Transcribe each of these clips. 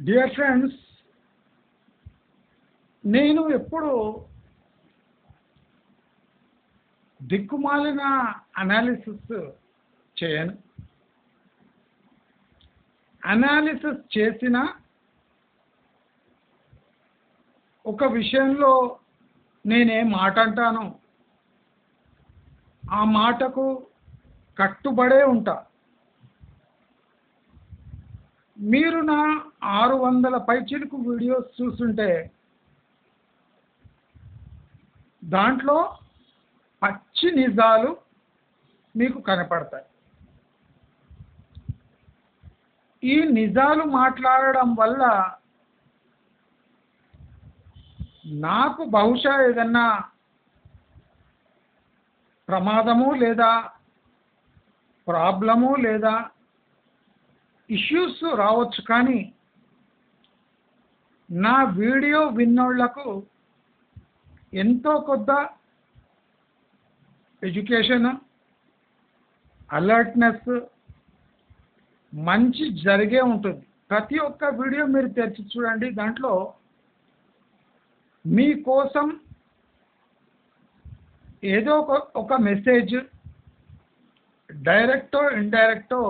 Dear friends, నేను ఎప్పుడు దిక్కుమాలిన అనాలిసిస్ చేయను. అనాలిసిస్ చేసిన ఒక విషయంలో నేనే మాట అంటానో ఆ మాటకు కట్టుబడే ఉంటా. మీరు నా 600 పైచిలుకు వీడియోస్ చూస్తుంటే దాంట్లో పచ్చి నిజాలు మీకు కనపడతాయి. ఈ నిజాలు మాట్లాడడం వల్ల నాకు బహుశా ఏదన్నా ప్రమాదము లేదా ప్రాబ్లము లేదా ఇష్యూస్ రావచ్చు, కానీ నా వీడియో విన్నోళ్లకు ఎంతో కొంత ఎడ్యుకేషన్, అలర్ట్నెస్ మంచి జరిగే ఉంటుంది. ప్రతి ఒక్క వీడియో మీరు తెరిచి చూడండి, దాంట్లో మీకోసం ఏదో ఒక మెసేజ్ డైరెక్టో ఇండైరెక్టో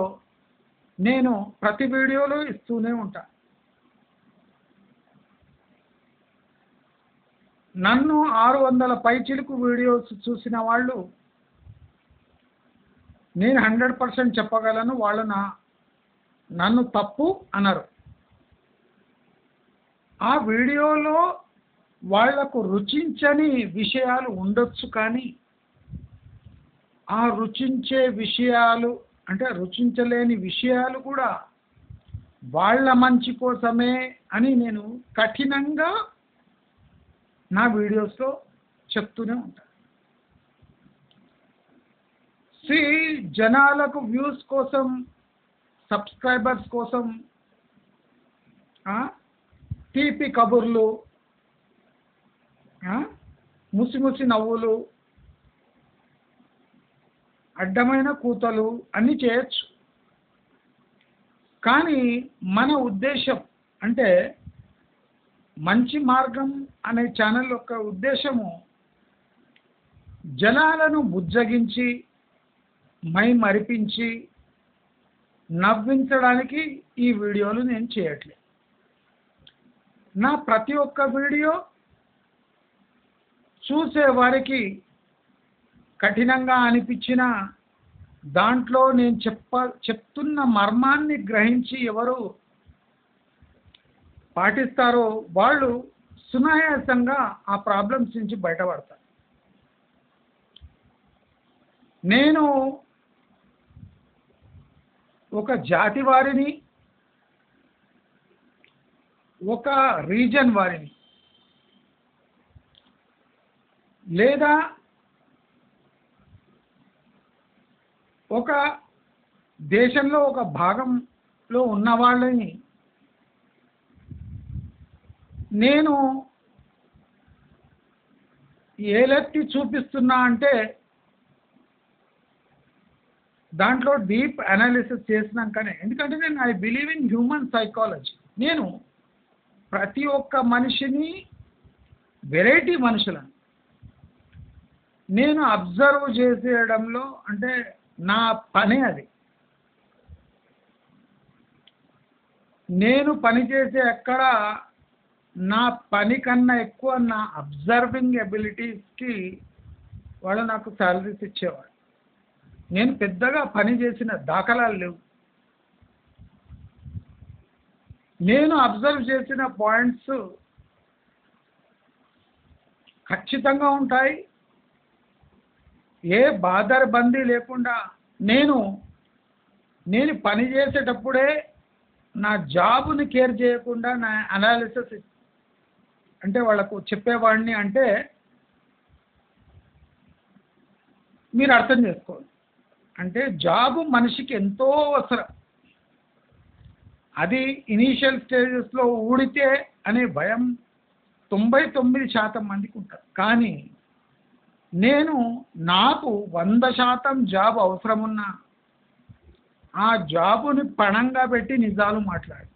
నేను ప్రతి వీడియోలో ఇస్తూనే ఉంటా. నన్ను 600 పైచిలుకు వీడియోస్ చూసిన వాళ్ళు నేను 100% చెప్పగలను, వాళ్ళు నన్ను తప్పు అనరు. ఆ వీడియోలో వాళ్లకు రుచించని విషయాలు ఉండొచ్చు, కానీ ఆ రుచించే విషయాలు అంటే రుచించలేని విషయాలు కూడా వాళ్ళ మంచి కోసమే అని నేను కఠినంగా నా వీడియోస్లో చెప్తూనే ఉంటాను. జనాలకు వ్యూస్ కోసం, సబ్స్క్రైబర్స్ కోసం తీపి కబుర్లు, ముసి నవ్వులు, అడ్డమైన కూతలు అన్నీ చేయొచ్చు. కానీ మన ఉద్దేశం అంటే మంచి మార్గం అనే ఛానల్ యొక్క ఉద్దేశము జనాలను బుజ్జగించి మరిపించి నవ్వించడానికి ఈ వీడియోలు నేను చేయట్లేదు. నా ప్రతి ఒక్క వీడియో చూసే వారికి కఠినంగా అనిపించిన దాంట్లో నేను చెప్తున్న మర్మాన్ని గ్రహించి ఎవరు పాటిస్తారో వాళ్ళు సునాయాసంగా ఆ ప్రాబ్లమ్స్ నుంచి బయటపడతారు. నేను ఒక జాతి వారిని, ఒక రీజన్ వారిని, లేదా ఒక దేశంలో ఒక భాగంలో ఉన్న వాళ్ళని నేను ఏలెత్తి చూపిస్తున్నా అంటే దాంట్లో డీప్ అనాలిసిస్ చేసినాకనే. ఎందుకంటే నేను I believe in human psychology. నేను ప్రతి ఒక్క మనిషిని, వెరైటీ మనుషులను నేను అబ్జర్వ్ చేసేయడంలో అంటే నా పని అది. నేను పనిచేసే ఎక్కడ నా పని కన్నా ఎక్కువ నా అబ్జర్వింగ్ ఎబిలిటీస్కి వాళ్ళు నాకు శాలరీస్ ఇచ్చేవాడు. నేను పెద్దగా పని చేసిన దాఖలాలు లేవు. నేను అబ్జర్వ్ చేసిన పాయింట్స్ ఖచ్చితంగా ఉంటాయి. ఏ బాదరబందీ లేకుండా నేను పని చేసేటప్పుడే నా జాబుని కేర్ చేయకుండా నా అనాలిసిస్ అంటే వాళ్ళకు చెప్పేవాడిని. అంటే మీరు అర్థం చేసుకోండి, అంటే జాబు మనిషికి ఎంతో అవసరం. అది ఇనీషియల్ స్టేజెస్లో ఊడితే అనే భయం 99% మందికి ఉంటుంది. కానీ నాకు 100% జాబ్ అవసరమున్నా ఆ జాబుని పణంగా పెట్టి నిజాలు మాట్లాడి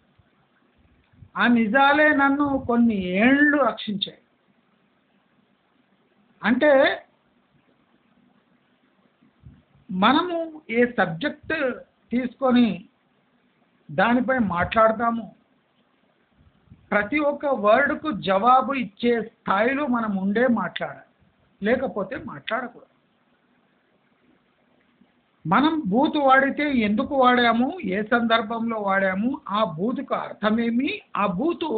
ఆ నిజాలే నన్ను కొన్ని ఏళ్ళు రక్షించాయి. అంటే మనము ఏ సబ్జెక్ట్ తీసుకొని దానిపై మాట్లాడతాము, ప్రతి ఒక్క వర్డ్కు జవాబు ఇచ్చే స్థాయిలో మనం ఉండే మాట్లాడాలి, లేకపోతే మాట్లాడకూడదు. మనం బూతు వాడితే ఎందుకు వాడాము, ఏ సందర్భంలో వాడాము, ఆ బూతుకు అర్థమేమి, ఆ బూతు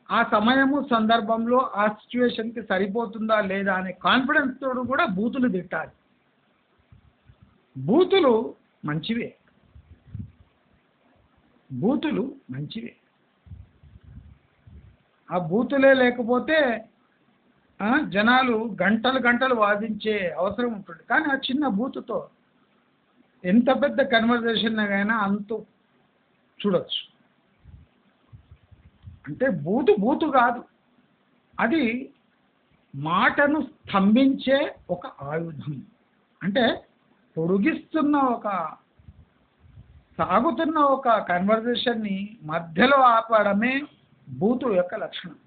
ఆ సమయము సందర్భంలో ఆ సిచ్యువేషన్కి సరిపోతుందా లేదా అనే కాన్ఫిడెన్స్ తోడు కూడా బూతులు తిట్టాలి. బూతులు మంచివే, బూతులు మంచివే. ఆ బూతులే లేకపోతే జనాలు గంటలు గంటలు వాదించే అవసరం ఉంటుంది. కానీ ఆ చిన్న బూతుతో ఎంత పెద్ద కన్వర్జేషన్ అయినా అంతు చూడొచ్చు. అంటే బూతు బూతు కాదు, అది మాటను స్తంభించే ఒక ఆయుధం. అంటే పొడిగిస్తున్న సాగుతున్న ఒక కన్వర్జేషన్ని మధ్యలో ఆపడమే బూతు యొక్క లక్షణం.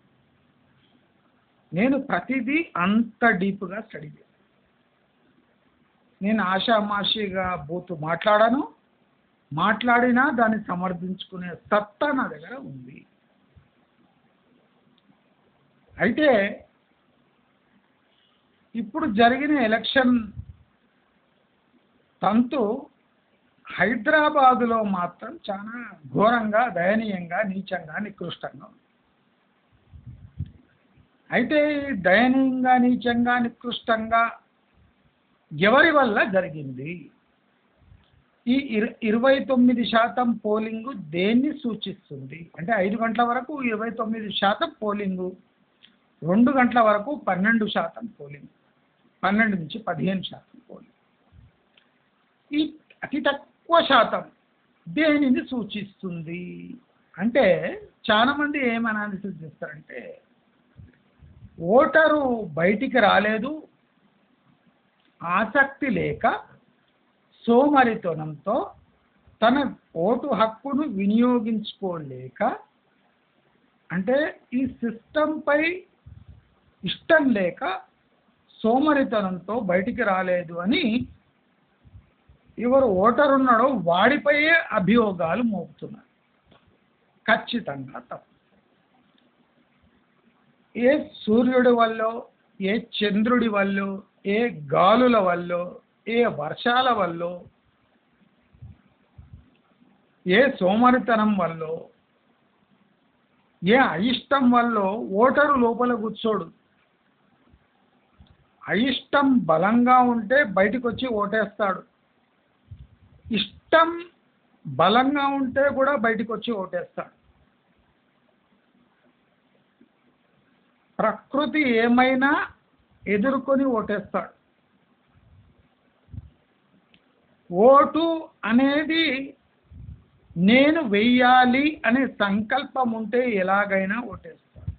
నేను ప్రతిదీ అంత డీప్గా స్టడీ చేశాను. నేను ఆషామాషిగా బూతు మాట్లాడాను, మాట్లాడినా దాన్ని సమర్థించుకునే సత్తా నా దగ్గర ఉంది. అయితే ఇప్పుడు జరిగిన ఎలక్షన్ తంతు హైదరాబాదులో మాత్రం చాలా ఘోరంగా, దయనీయంగా, నీచంగా, నికృష్టంగా ఉంది. అయితే ఈ దయనీయంగా, నీచంగా, నికృష్టంగా ఎవరి వల్ల జరిగింది? ఈ 29% పోలింగు దేన్ని సూచిస్తుంది? అంటే 5 గంటల వరకు 29% పోలింగు, 2 గంటల వరకు 12% పోలింగ్, 12 నుంచి 15% పోలింగ్. ఈ అతి తక్కువ శాతం దేనిని సూచిస్తుంది అంటే, చాలామంది ఏం అనాలిసిస్ చేస్తారంటే, ఓటరు బయటికి రాలేదు, ఆసక్తి లేక, సోమరితనంతో తన ఓటు హక్కును వినియోగించుకోలేక, అంటే ఈ సిస్టంపై ఇష్టం లేక సోమరితనంతో బయటికి రాలేదు అని ఎవరు ఓటరు ఉన్నాడో వాడిపైయే అభియోగాలు మోపుతున్నారు. ఖచ్చితంగా తప్పు. ఏ సూర్యుడి వల్ల, ఏ చంద్రుడి వల్ల, ఏ గాలుల వల్ల, ఏ వర్షాల వల్ల, ఏ సోమరితనం వల్ల, ఏ అయిష్టం వల్ల ఓటరు లోపల కూర్చోడు. అయిష్టం బలంగా ఉంటే బయటకు వచ్చి ఓటేస్తాడు, ఇష్టం బలంగా ఉంటే కూడా బయటకు వచ్చి ఓటేస్తాడు. ప్రకృతి ఏమైనా ఎదుర్కొని ఓటేస్తాడు. ఓటు అనేది నేను వెయ్యాలి అనే సంకల్పం ఉంటే ఎలాగైనా ఓటేస్తాడు.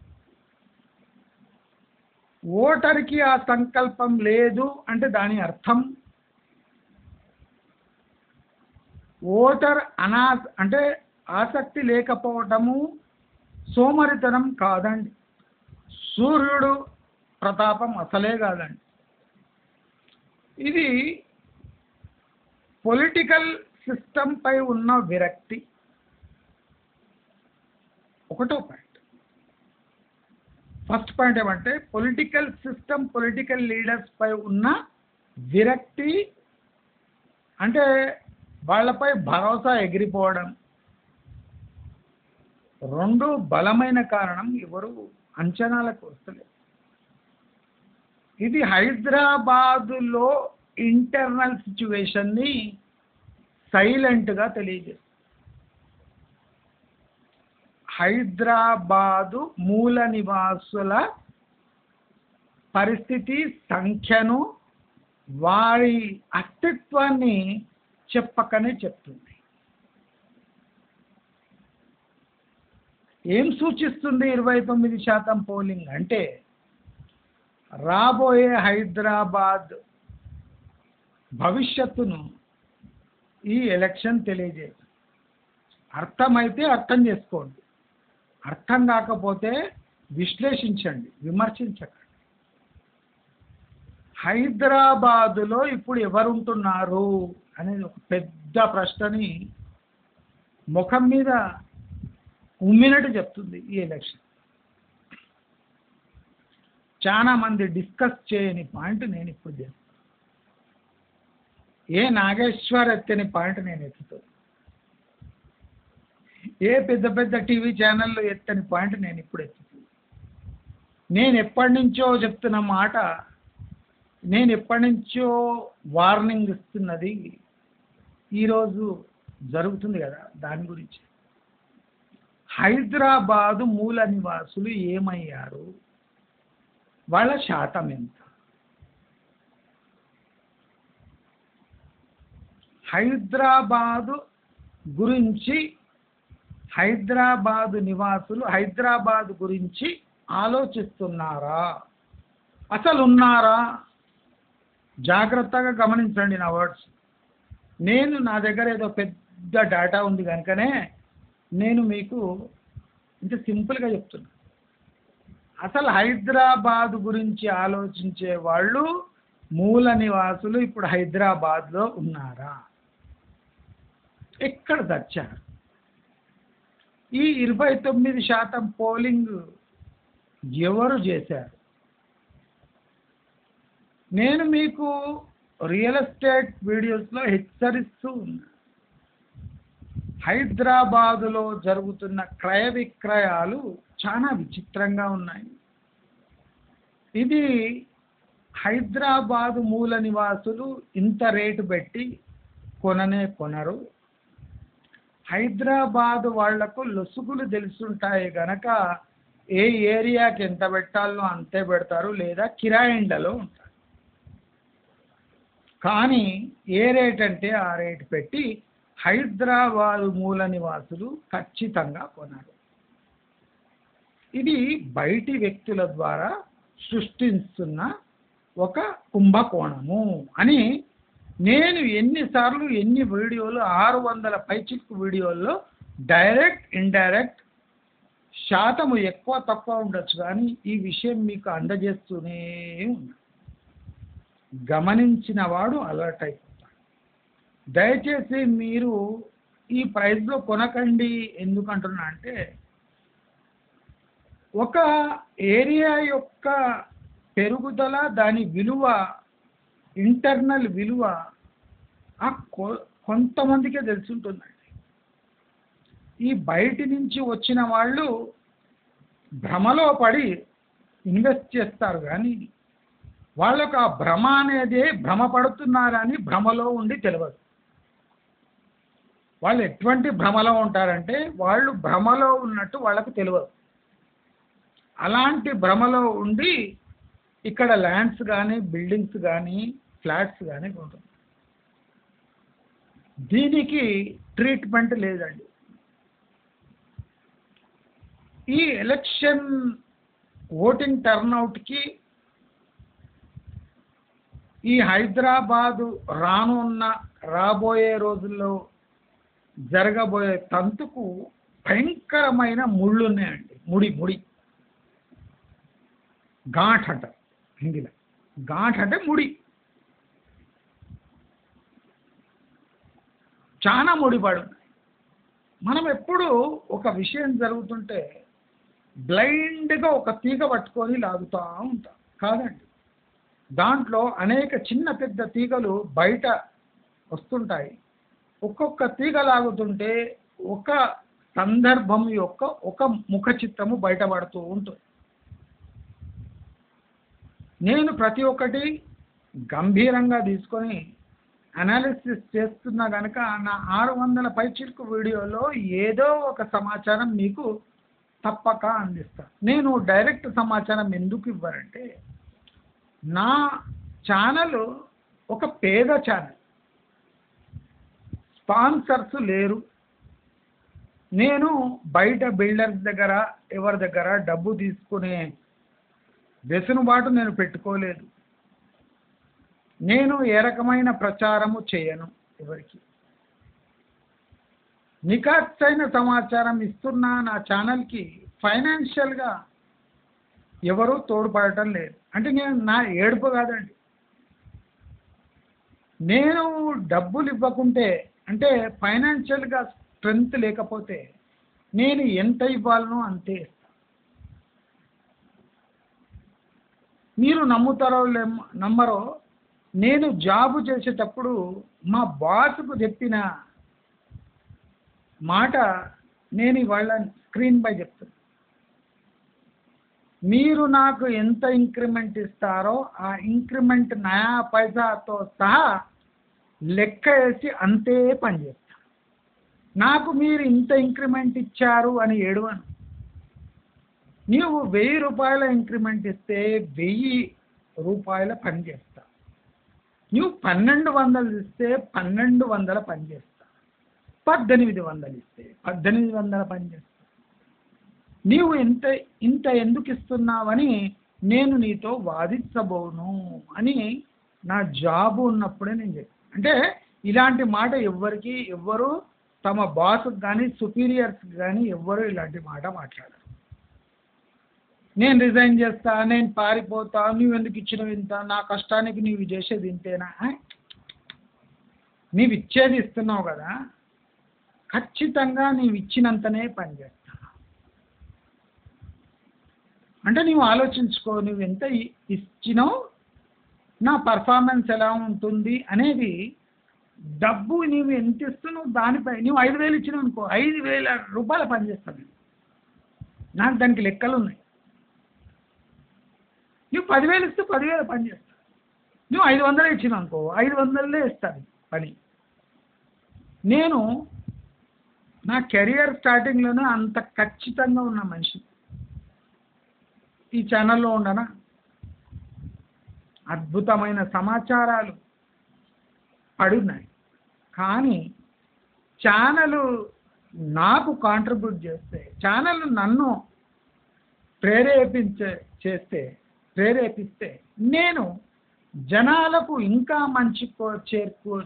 ఓటర్కి ఆ సంకల్పం లేదు అంటే దాని అర్థం ఓటర్ అంటే ఆసక్తి లేకపోవటము సోమరితనం కాదండి, సూర్యుడు ప్రతాపం అసలే కాదండి. ఇది పొలిటికల్ సిస్టంపై ఉన్న విరక్తి. ఒకటో పాయింట్. ఫస్ట్ పాయింట్ ఏమంటే పొలిటికల్ సిస్టమ్, పొలిటికల్ లీడర్స్ పై ఉన్న విరక్తి, అంటే వాళ్ళపై భరోసా ఎగిరిపోవడం. రెండు బలమైన కారణం ఎవరు అంచనాలకు వస్తలేదు. ఇది హైదరాబాదులో ఇంటర్నల్ సిచ్యువేషన్ని సైలెంట్గా తెలియజేస్తుంది. హైదరాబాదు మూల నివాసుల పరిస్థితి, సంఖ్యను, వారి అస్తిత్వాన్ని చెప్పకనే చెప్తుంది. ఏం సూచిస్తుంది 29% పోలింగ్ అంటే, రాబోయే హైదరాబాద్ భవిష్యత్తును ఈ ఎలక్షన్ తెలియజేస్తుంది. అర్థమైతే అర్థం చేసుకోండి. అర్థం కాకపోతే విశ్లేషించండి, విమర్శించకండి. హైదరాబాదులో ఇప్పుడు ఎవరుంటున్నారు అనేది ఒక పెద్ద ప్రశ్నని ముఖం మీద ఉమ్మినట్టు చెప్తుంది ఈ ఎలక్షన్. చాలా మంది డిస్కస్ చేయని పాయింట్ నేను ఇప్పుడు చేస్తాను. ఏ నాగేశ్వర్ ఎత్తని పాయింట్ నేను ఎత్తుతాను. ఏ పెద్ద పెద్ద టీవీ ఛానళ్ళు ఎత్తని పాయింట్ నేను ఇప్పుడు ఎత్తుతాను. నేను ఎప్పటి నుంచో చెప్తున్న మాట, నేను ఎప్పటి నుంచో వార్నింగ్ ఇస్తున్నది ఈరోజు జరుగుతుంది కదా, దాని గురించి. హైదరాబాదు మూల నివాసులు ఏమయ్యారు, వాళ్ళ శాతం ఎంత? హైదరాబాదు గురించి, హైదరాబాదు నివాసులు హైదరాబాదు గురించి ఆలోచిస్తున్నారా, అసలు ఉన్నారా? జాగ్రత్తగా గమనించండి నా వర్డ్స్. నా దగ్గర ఏదో పెద్ద డేటా ఉంది కనుకనే నేను మీకు ఇంత సింపుల్గా చెప్తున్నా. అసలు హైదరాబాద్ గురించి ఆలోచించే వాళ్ళు, మూల నివాసులు ఇప్పుడు హైదరాబాద్లో ఉన్నారా? ఎక్కడ తెచ్చారు? ఈ 29% పోలింగ్ ఎవరు చేశారు? నేను మీకు రియల్ ఎస్టేట్ వీడియోస్లో హెచ్చరిస్తూ ఉన్నా, హైదరాబాదులో జరుగుతున్న క్రయ విక్రయాలు చాలా విచిత్రంగా ఉన్నాయి. ఇది హైదరాబాదు మూల నివాసులు ఇంత రేటు పెట్టి కొనరు. హైదరాబాదు వాళ్లకు లొసుగులు తెలుసుంటాయి గనక ఏ ఏరియాకి ఎంత పెట్టాలో అంతే పెడతారు, లేదా కిరాయిండ్లలో ఉంటారు. కానీ ఏ రేట్ అంటే ఆ రేటు పెట్టి హైదరాబాదు మూల నివాసులు ఖచ్చితంగా కొనరు. ఇది బయటి వ్యక్తుల ద్వారా సృష్టిస్తున్న ఒక కుంభకోణము అని నేను ఎన్నిసార్లు, ఎన్ని వీడియోలు, 600 పైచిక్కు వీడియోల్లో డైరెక్ట్ ఇండైరెక్ట్ శాతము ఎక్కువ తక్కువ ఉండొచ్చు కానీ ఈ విషయం మీకు అందజేస్తూనే ఉన్నా. గమనించిన వాడు అలర్ట్ అయిపోతాడు. దయచేసి మీరు ఈ ప్రైస్లో కొనకండి. ఎందుకంటున్నా అంటే, ఒక ఏరియా యొక్క పెరుగుదల, దాని విలువ, ఇంటర్నల్ విలువ కొంతమందికే తెలుసుంటుందండి. ఈ బయటి నుంచి వచ్చిన వాళ్ళు భ్రమలో పడి ఇన్వెస్ట్ చేస్తారు కానీ వాళ్ళకు ఆ భ్రమ అనేది భ్రమపడుతున్నారని భ్రమలో ఉండి తెలియదు. వాళ్ళు ఎటువంటి భ్రమలో ఉంటారంటే వాళ్ళు భ్రమలో ఉన్నట్టు వాళ్ళకు తెలియదు. అలాంటి భ్రమలో ఉండి ఇక్కడ ల్యాండ్స్ కానీ, బిల్డింగ్స్ కానీ, ఫ్లాట్స్ కానీ ఉంటుంది. దీనికి ట్రీట్మెంట్ లేదండి. ఈ ఎలక్షన్ ఓటింగ్ టర్నౌట్కి ఈ హైదరాబాదు రాబోయే రోజుల్లో జరగబోయే తంతుకు భయంకరమైన ముళ్ళు ఉన్నాయండి. ముడి ఘాట్ అంట హిందీలో. ఘాట్ అంటే ముడి. చాలా ముడిపడి ఉన్నాయి. మనం ఎప్పుడు ఒక విషయం జరుగుతుంటే బ్లైండ్గా ఒక తీగ పట్టుకొని లాగుతూ ఉంటాం కాదండి. దాంట్లో అనేక చిన్న పెద్ద తీగలు బయట వస్తుంటాయి. ఒక్కొక్క తీగ లాగుతుంటే ఒక సందర్భం యొక్క ఒక ముఖ చిత్రము బయటపడుతూ ఉంటుంది. నేను ప్రతి ఒక్కటి గంభీరంగా తీసుకొని అనాలిసిస్ చేస్తున్నా కనుక నా 600 పైచిల్కు వీడియోలో ఏదో ఒక సమాచారం మీకు తప్పక అందిస్తాను. నేను డైరెక్ట్ సమాచారం ఎందుకు ఇవ్వనంటే, నా ఛానల్ ఒక పేద ఛానల్, స్పాన్సర్స్ లేరు. నేను బయట బిల్డర్స్ దగ్గర ఎవరి దగ్గర డబ్బు తీసుకునే వెసులుబాటు నేను పెట్టుకోలేదు. నేను ఏ రకమైన ప్రచారము చేయను. ఎవరికి నిఖార్సైన సమాచారం ఇస్తున్నా. నా ఛానల్కి ఫైనాన్షియల్గా ఎవరు తోడ్పడటం లేదు. అంటే నేను నా ఏడుపు కాదండి, నేను డబ్బులు ఇవ్వకుంటే అంటే ఫైనాన్షియల్గా స్ట్రెంగ్త్ లేకపోతే నేను ఎంత ఇవ్వాలనో అంతే ఇస్తాను. మీరు నమ్ముతారో నమ్మరో, నేను జాబు చేసేటప్పుడు మా బాస్కు చెప్పిన మాట నేను ఇవాళ స్క్రీన్ పై చెప్తాను. మీరు నాకు ఎంత ఇంక్రిమెంట్ ఇస్తారో ఆ ఇంక్రిమెంట్ నయా పైసాతో సహా లెక్క వేసి అంతే పనిచేస్తాను. నాకు మీరు ఇంత ఇంక్రిమెంట్ ఇచ్చారు అని ఏడవను. నీవు 1000 రూపాయల ఇంక్రిమెంట్ ఇస్తే 1000 రూపాయల పని చేస్తా. నువ్వు 1200 ఇస్తే 1200 పని చేస్తా. 1800 ఇస్తే 1800 పని చేస్తా. నీవు ఇంత ఎందుకు ఇస్తున్నావని నేను నీతో వాదించబోను అని నా జాబు ఉన్నప్పుడే నేను చెప్పాను. అంటే ఇలాంటి మాట ఎవ్వరు తమ బాస్కి కానీ సుపీరియర్స్కి కానీ ఎవ్వరు ఇలాంటి మాట మాట్లాడరు. నేను రిజైన్ చేస్తా, నేను పారిపోతా, నువ్వు ఎందుకు ఇచ్చినవి ఇంత, నా కష్టానికి నీవు చేసేది ఇంతేనా? నీవు ఇచ్చేది ఇస్తున్నావు కదా, ఖచ్చితంగా నీవు ఇచ్చినంతనే పని చేస్తా. అంటే నీవు ఆలోచించుకో, నువ్వు ఎంత ఇచ్చినావు, నా పర్ఫార్మెన్స్ ఎలా ఉంటుంది అనేది. డబ్బు నీవు ఎంత ఇస్తున్నావు దానిపై. నువ్వు 5000 ఇచ్చినావు అనుకో, 5000 రూపాయల పని చేస్తాను, నాకు దానికి లెక్కలు ఉన్నాయి. నువ్వు 10,000 ఇస్తే 10,000 పని చేస్తాను. నువ్వు 500 ఇచ్చినావు అనుకో, 500 ఇస్తాను పని. నేను నా కెరియర్ స్టార్టింగ్లోనే అంత ఖచ్చితంగా ఉన్న మనిషి. ఈ ఛానల్లో ఉండనా, అద్భుతమైన సమాచారాలు పడున్నాయి, కానీ ఛానల్ నాకు కాంట్రిబ్యూట్ చేస్తే, ఛానల్ నన్ను ప్రేరేపిస్తే నేను జనాలకు ఇంకా మంచి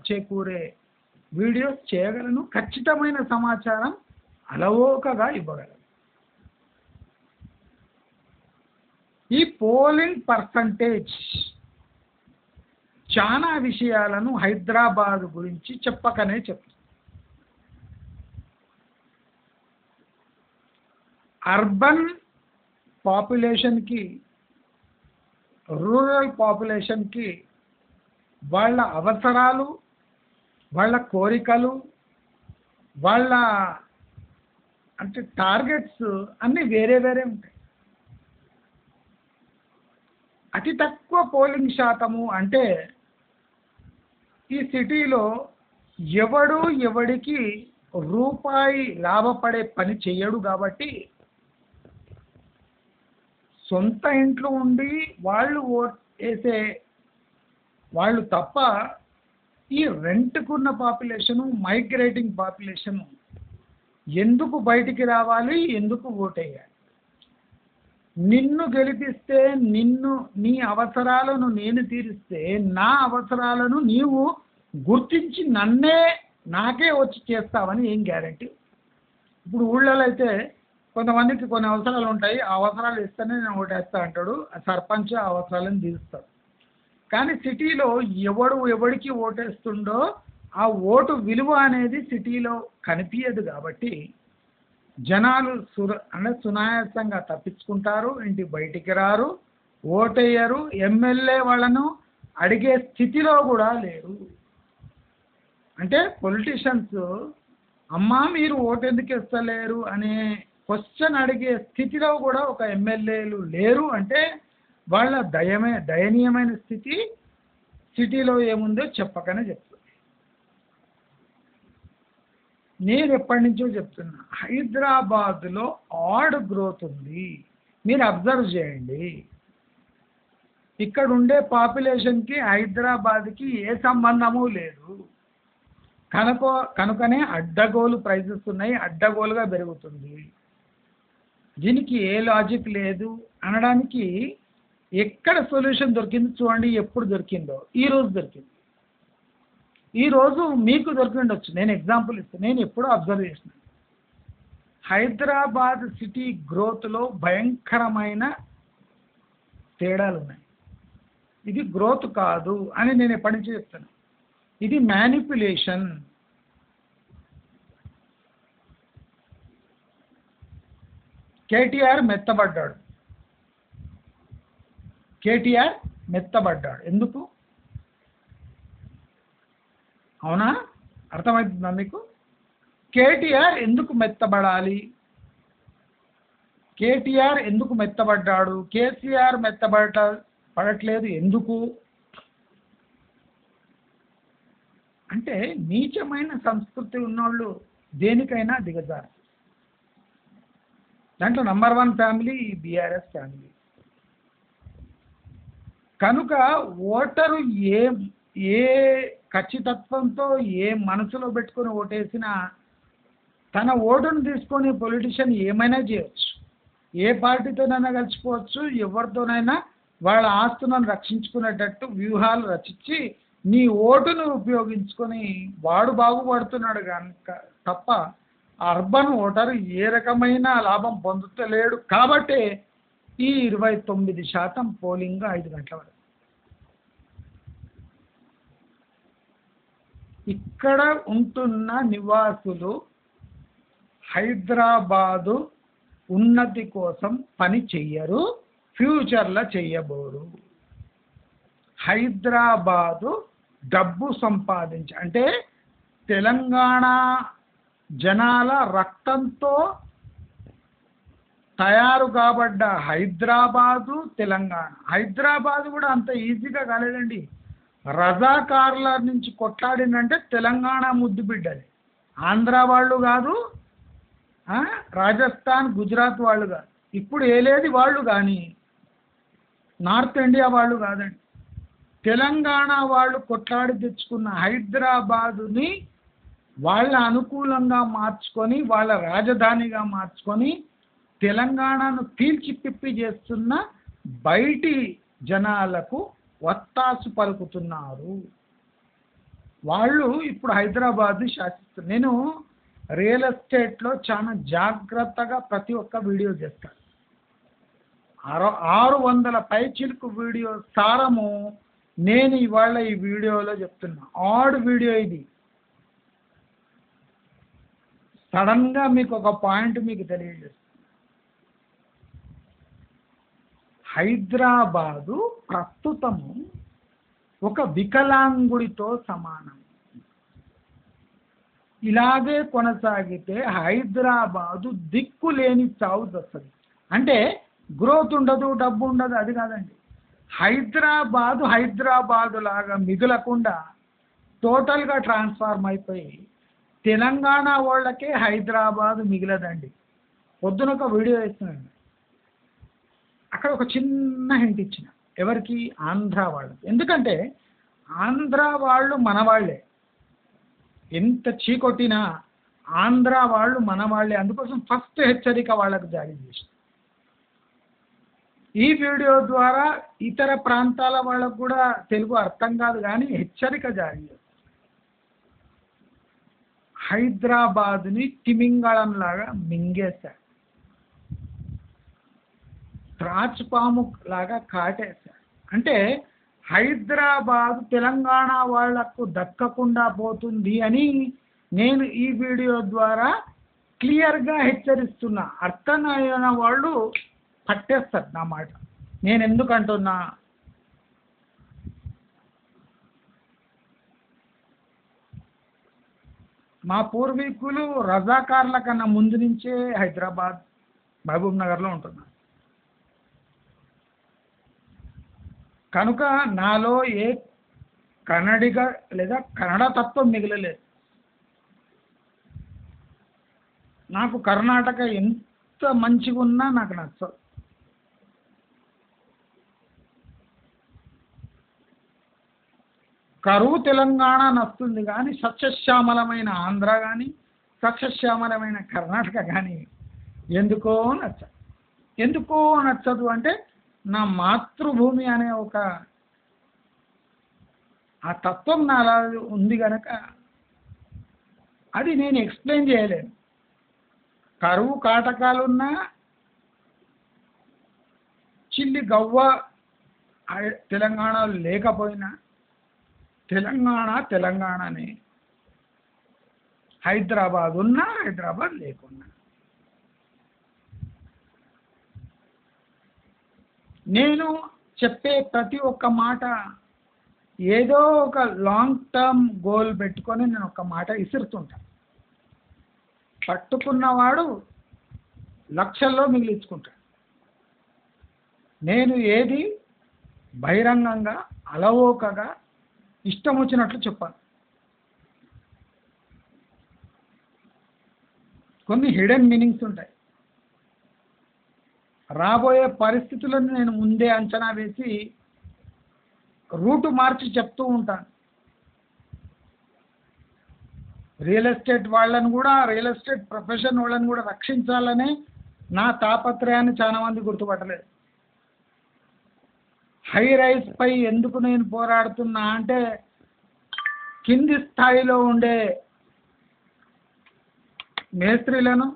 చేకూరే వీడియోస్ చేయగలను, ఖచ్చితమైన సమాచారం అలవోకగా ఇవ్వగలను. ఈ పోలింగ్ పర్సంటేజ్ చాలా విషయాలను హైదరాబాద్ గురించి చెప్పకనే చెప్తుంది. అర్బన్ పాపులేషన్కి రూరల్ పాపులేషన్కి వాళ్ళ అవసరాలు, వాళ్ళ కోరికలు, వాళ్ళ అంటే టార్గెట్స్ అన్నీ వేరే వేరే ఉంటాయి. అతి తక్కువ పోలింగ్ శాతము అంటే ఈ సిటీలో ఎవడికి రూపాయి లాభపడే పని చెయ్యడు. కాబట్టి సొంత ఇంట్లో ఉండి వాళ్ళు ఓట్ వేసే వాళ్ళు తప్ప ఈ రెంట్కున్న పాపులేషను, మైగ్రేటింగ్ పాపులేషను ఎందుకు బయటికి రావాలి, ఎందుకు ఓటేయాలి? నిన్ను గెలిపిస్తే, నీ అవసరాలను నేను తీరిస్తే, నా అవసరాలను నీవు గుర్తించి నాకే వచ్చి చేస్తావని ఏం గ్యారంటీ? ఇప్పుడు ఊళ్ళలో అయితే కొంతమందికి కొన్ని అవసరాలు ఉంటాయి, ఆ అవసరాలు ఇస్తేనే నేను ఓటేస్తా అంటాడు, సర్పంచ్ ఆ అవసరాలను తీరుస్తాడు. కానీ సిటీలో ఎవడికి ఓటేస్తుండో ఆ ఓటు విలువ అనేది సిటీలో కనిపించదు. కాబట్టి జనాలు సునాయాసంగా తప్పించుకుంటారు, ఇంటి బయటికి రారు, ఓటేయరు, ఎమ్మెల్యే వాళ్ళను అడిగే స్థితిలో కూడా లేరు. అంటే పొలిటీషియన్స్ అమ్మా మీరు ఓటు ఎందుకు ఇస్తలేరు అనే క్వశ్చన్ అడిగే స్థితిలో కూడా ఒక ఎమ్మెల్యేలు లేరు. అంటే వాళ్ళ దయనీయమైన స్థితి సిటీలో ఏముందో చెప్పకనే చెప్తుంది. నేను ఎప్పటి నుంచో చెప్తున్నా, హైదరాబాద్లో ఆడ్ గ్రోత్ ఉంది, మీరు అబ్జర్వ్ చేయండి. ఇక్కడ ఉండే పాపులేషన్కి హైదరాబాద్కి ఏ సంబంధము లేదు. కనుకనే అడ్డగోలు ప్రైజెస్ ఉన్నాయి, అడ్డగోలుగా పెరుగుతుంది. దీనికి ఏ లాజిక్ లేదు అనడానికి ఎక్కడ సొల్యూషన్ దొరికింది చూడండి. ఎప్పుడు దొరికిందో, ఈరోజు దొరికింది. ఈరోజు మీకు దొరికి ఉండొచ్చు. నేను ఎగ్జాంపుల్ ఇస్తాను, నేను ఎప్పుడూ అబ్జర్వ్ చేసిన హైదరాబాద్ సిటీ గ్రోత్లో భయంకరమైన తేడాలు ఉన్నాయి. ఇది గ్రోత్ కాదు అని నేను ఎప్పటి నుంచి చెప్తాను. ఇది మ్యానిపులేషన్. కేటీఆర్ మెత్తబడ్డాడు. కేటీఆర్ మెత్తబడ్డాడు. ఎందుకు? అవునా? అర్థమవుతుందా మీకు? కేటీఆర్ ఎందుకు మెత్తబడాలి? కేటీఆర్ ఎందుకు మెత్తబడ్డాడు? కేసీఆర్ పడట్లేదు ఎందుకు? అంటే నీచమైన సంస్కృతి ఉన్నోళ్ళు దేనికైనా దిగజారు. దాంట్లో నంబర్ 1 ఫ్యామిలీ బీఆర్ఎస్ ఫ్యామిలీ. కనుక ఓటరు ఏ ఖచ్చితత్వంతో ఏ మనసులో పెట్టుకొని ఓటేసినా తన ఓటును తీసుకొని పొలిటీషియన్ ఏమైనా చేయవచ్చు. ఏ పార్టీతోనైనా కలిసిపోవచ్చు. ఎవరితోనైనా వాళ్ళ ఆస్తులను రక్షించుకునేటట్టు వ్యూహాలు రచించి నీ ఓటును ఉపయోగించుకొని వాడు బాగుపడుతున్నాడు కనుక తప్ప అర్బన్ ఓటర్ ఏ రకమైన లాభం పొందుతలేడు. కాబట్టే ఈ 29% పోలింగ్ 5 గంటల వరకు. ఇక్కడ ఉంటున్న నివాసులు హైదరాబాదు ఉన్నతి కోసం పని చెయ్యరు, ఫ్యూచర్లో చెయ్యబోరు. హైదరాబాదు డబ్బు అంటే తెలంగాణ జనాల రక్తంతో తయారు కాబడ్డ హైదరాబాదు తెలంగాణ. హైదరాబాదు కూడా అంత ఈజీగా కాలేదండి. రజాకార్ల నుంచి కొట్లాడిందంటే తెలంగాణ ముద్దు బిడ్డది. ఆంధ్ర వాళ్ళు కాదు, రాజస్థాన్ గుజరాత్ వాళ్ళు కాదు, ఇప్పుడు ఏలేది వాళ్ళు కానీ నార్త్ ఇండియా వాళ్ళు కాదండి. తెలంగాణ వాళ్ళు కొట్లాడి తెచ్చుకున్న హైదరాబాదుని వాళ్ళ అనుకూలంగా మార్చుకొని వాళ్ళ రాజధానిగా మార్చుకొని తెలంగాణను పీల్చి పిప్పి చేస్తున్న బయటి జనాలకు వత్తాసు పలుకుతున్నారు. వాళ్ళు ఇప్పుడు హైదరాబాద్ని శాసిస్తున్నారు. నేను రియల్ ఎస్టేట్లో చాలా జాగ్రత్తగా ప్రతి ఒక్క వీడియో చేస్తాను. 600 పైచిలుకు వీడియో సారము నేను ఇవాళ ఈ వీడియోలో చెప్తున్నా. ఆడ్ వీడియో ఇది. సడన్గా మీకు ఒక పాయింట్ మీకు తెలియజేస్తాను. హైదరాబాదు ప్రస్తుతము ఒక వికలాంగుడితో సమానం. ఇలాగే కొనసాగితే హైదరాబాదు దిక్కులేని చావు వస్తుంది. అంటే గ్రోత్ ఉండదు, డబ్బు ఉండదు, అది కాదండి. హైదరాబాదు లాగా మిగలకుండా టోటల్గా ట్రాన్స్ఫార్మ్ అయిపోయి తెలంగాణ వాళ్ళకే హైదరాబాదు మిగిలదండి. పొద్దున ఒక వీడియో ఇస్తున్నాను, అక్కడ ఒక చిన్న హింట్ ఇచ్చిన. ఎవరికి? ఆంధ్ర వాళ్ళకి. ఎందుకంటే ఆంధ్ర వాళ్ళు మన వాళ్ళే. ఎంత చీకొట్టినా ఆంధ్ర వాళ్ళు మన వాళ్ళే. అందుకోసం ఫస్ట్ హెచ్చరిక వాళ్ళకు జారీ చేసి ఈ వీడియో ద్వారా ఇతర ప్రాంతాల వాళ్ళకు కూడా తెలుగు అర్థం కాదు కానీ హెచ్చరిక జారీ చేస్తారు. హైదరాబాద్ని తిమింగళంలాగా మింగేశారు, త్రాచుపాము లాగా కాటేశారు. అంటే హైదరాబాద్ తెలంగాణ వాళ్లకు దక్కకుండా పోతుంది అని నేను ఈ వీడియో ద్వారా క్లియర్గా హెచ్చరిస్తున్నా. అర్థమైన వాళ్ళు పట్టేస్తారు నా మాట. నేను ఎందుకంటున్నా, మా పూర్వీకులు రజాకార్ల కన్నా ముందు నుంచే హైదరాబాద్ మహబూబ్ నగర్లో ఉంటున్నారు. కనుక నాలో ఏ కన్నడిగా లేదా కన్నడ తత్వం మిగలలేదు. నాకు కర్ణాటక ఎంత మంచిగా ఉన్నా నాకు నచ్చదు. కరువు తెలంగాణ నచ్చుతుంది కానీ సస్యశ్యామలమైన ఆంధ్ర కానీ సస్యశ్యామలమైన కర్ణాటక కానీ ఎందుకో నచ్చదు అంటే నా మాతృభూమి అనే ఒక ఆ తత్వం నాలా ఉంది కనుక అది నేను ఎక్స్ప్లెయిన్ చేయలేను. కరువు కాటకాలున్నా చిల్లి గవ్వ తెలంగాణలో లేకపోయినా తెలంగాణనే. హైదరాబాద్ ఉన్నా హైదరాబాద్ లేకున్నా. నేను చెప్పే ప్రతి ఒక్క మాట ఏదో ఒక లాంగ్ టర్మ్ గోల్ పెట్టుకొని నేను ఒక మాట ఇసురుతుంటా. పట్టుకున్నవాడు లక్షల్లో మిగిలించుకుంటాడు. నేను ఏది బహిరంగంగా అలవోకగా ఇష్టం వచ్చినట్లు చెప్పాను. కొన్ని హిడెన్ మీనింగ్స్ ఉంటాయి. రాబోయే పరిస్థితులను నేను ముందే అంచనా వేసి రూటు మార్చి చెప్తూ ఉంటాను. రియల్ ఎస్టేట్ వాళ్ళని కూడా, రియల్ ఎస్టేట్ ప్రొఫెషన్ వాళ్ళని కూడా రక్షించాలనే నా తాపత్రయాన్ని చాలా మంది గుర్తుపట్టలేదు. హై రైజ్ పై ఎందుకు నేను పోరాడుతున్నా అంటే కింది స్థాయిలో ఉండే మేస్త్రీలను,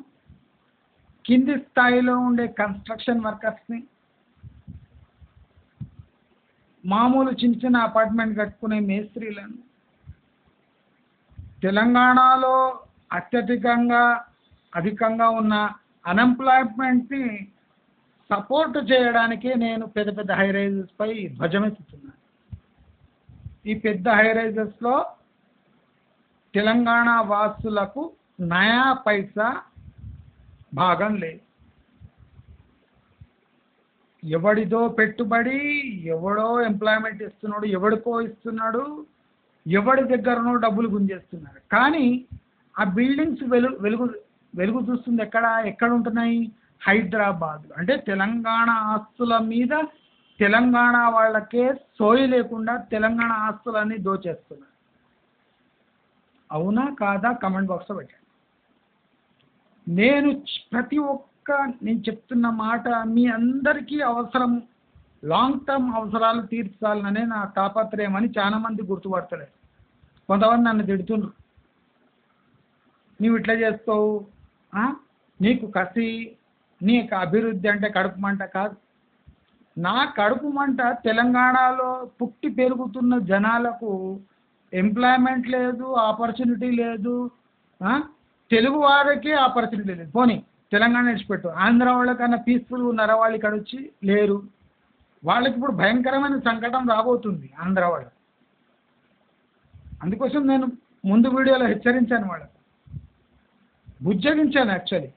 కింది స్థాయిలో ఉండే కన్స్ట్రక్షన్ వర్కర్స్ని, మామూలు చిన్న చిన్న అపార్ట్మెంట్ కట్టుకునే మేస్త్రీలను, తెలంగాణలో అధికంగా ఉన్న అన్ఎంప్లాయ్మెంట్ని సపోర్ట్ చేయడానికే నేను పెద్ద పెద్ద హై రైజెస్ పై ధ్వజమెత్తుతున్నాను. ఈ పెద్ద హై రైజెస్లో తెలంగాణ వాసులకు నయా పైసా భాగం లేదు. ఎవడిదో పెట్టుబడి, ఎవడో ఎంప్లాయ్మెంట్ ఇస్తున్నాడు, ఎవడికో ఇస్తున్నాడు, ఎవడి దగ్గరనో డబ్బులు గుంజేస్తున్నారు. కానీ ఆ బిల్డింగ్స్ వెలుగు చూస్తుంది ఎక్కడ ఉంటున్నాయి? హైదరాబాద్. అంటే తెలంగాణ ఆస్తుల మీద తెలంగాణ వాళ్ళకే సోయి లేకుండా తెలంగాణ ఆస్తులన్నీ దోచేస్తున్నారు. అవునా కాదా కమెంట్ బాక్స్లో పెట్టండి. నేను చెప్తున్న మాట మీ అందరికీ అవసరం, లాంగ్ టర్మ్ అవసరాలు తీర్చాలనే నా తాపత్రయం అని చాలా మంది గుర్తుపడతలేదు. కొంతమంది నన్ను తిడుతుండ్రు, నీవు ఇట్లా చేస్తావు, నీకు కసి, నీకు అభివృద్ధి అంటే కడుపు మంట కాదు. నా కడుపు మంట తెలంగాణలో పుట్టి పెరుగుతున్న జనాలకు ఎంప్లాయ్మెంట్ లేదు, ఆపర్చునిటీ లేదు. తెలుగు వారికి ఆపర్చునిటీ లేదు. పోనీ తెలంగాణ విడిచిపెట్టు, ఆంధ్ర వాళ్ళకన్నా పీస్ఫుల్గా ఉన్నారా వాళ్ళు ఇక్కడ వచ్చి? లేరు. వాళ్ళకి ఇప్పుడు భయంకరమైన సంకటం రాబోతుంది ఆంధ్ర వాళ్ళకు. అందుకోసం నేను ముందు వీడియోలో హెచ్చరించాను, వాళ్ళకు బుజ్జగించాను. యాక్చువల్లీ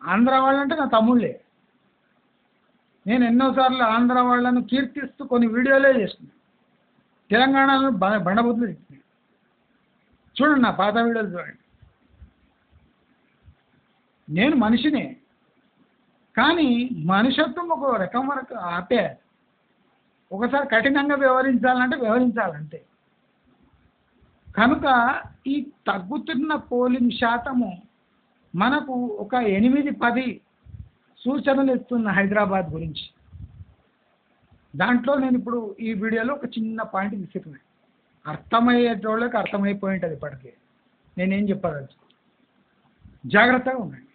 ఆంధ్ర వాళ్ళంటే నా తమ్ముళ్ళే. నేను ఎన్నోసార్లు ఆంధ్ర వాళ్ళను కీర్తిస్తూ కొన్ని వీడియోలే చేస్తున్నాను. తెలంగాణలో బండబుద్ధులు చెప్తున్నాను. చూడండి, నా పాత వీడియోలు చూడండి. నేను మనిషినే, కానీ మనుషత్వం ఒక రకం వరకు ఆపే. ఒకసారి కఠినంగా వ్యవహరించాలంటే. కనుక ఈ తగ్గుతున్న పోలింగ్ శాతము మనకు ఒక 8-10 సూచనలు ఇస్తున్న హైదరాబాద్ గురించి. దాంట్లో నేను ఇప్పుడు ఈ వీడియోలో ఒక చిన్న పాయింట్ విసిరినాను. అర్థమయ్యేటోళ్ళకి అర్థమైపోయి ఉంటుంది ఇప్పటికే. నేనేం చెప్పదలుచు, జాగ్రత్తగా ఉండండి.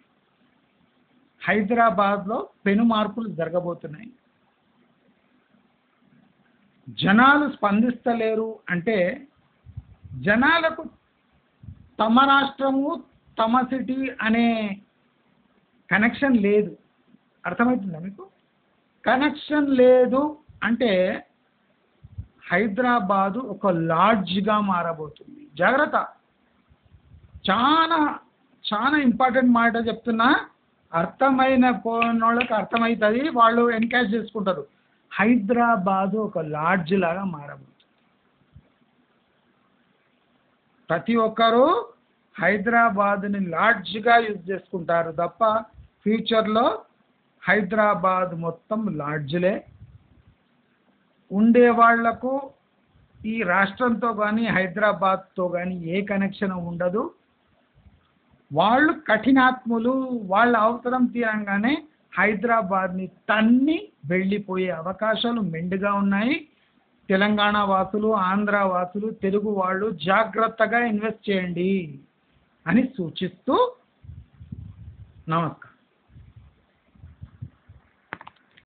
హైదరాబాద్లో పెను మార్పులు జరగబోతున్నాయి. జనాలు స్పందిస్తలేరు అంటే జనాలకు తమ రాష్ట్రము, తమ సిటీ అనే కనెక్షన్ లేదు. అర్థమవుతుందా మీకు? కనెక్షన్ లేదు అంటే హైదరాబాదు ఒక లాడ్జ్గా మారబోతుంది. జాగ్రత్త. చాలా చాలా ఇంపార్టెంట్ మాట చెప్తున్నా. అర్థమైన పోయినోళ్ళకి అర్థమవుతుంది, వాళ్ళు ఎన్కాష్ చేసుకుంటారు. హైదరాబాదు ఒక లాడ్జ్ లాగా మారబోతుంది. ప్రతి ఒక్కరూ హైదరాబాద్ని లాడ్జ్గా యూజ్ చేసుకుంటారు తప్ప ఫ్యూచర్లో హైదరాబాద్ మొత్తం లాడ్జ్లే. ఉండేవాళ్లకు ఈ రాష్ట్రంతో కానీ హైదరాబాద్తో కానీ ఏ కనెక్షన్ ఉండదు. వాళ్ళు కఠినాత్ములు, వాళ్ళ అవసరం తీరంగానే హైదరాబాద్ని తన్ని వెళ్ళిపోయే అవకాశాలు మెండుగా ఉన్నాయి. తెలంగాణ వాసులు, ఆంధ్ర వాసులు, తెలుగు వాళ్ళు జాగ్రత్తగా ఇన్వెస్ట్ చేయండి అని సూచిస్తూ నమస్కారం.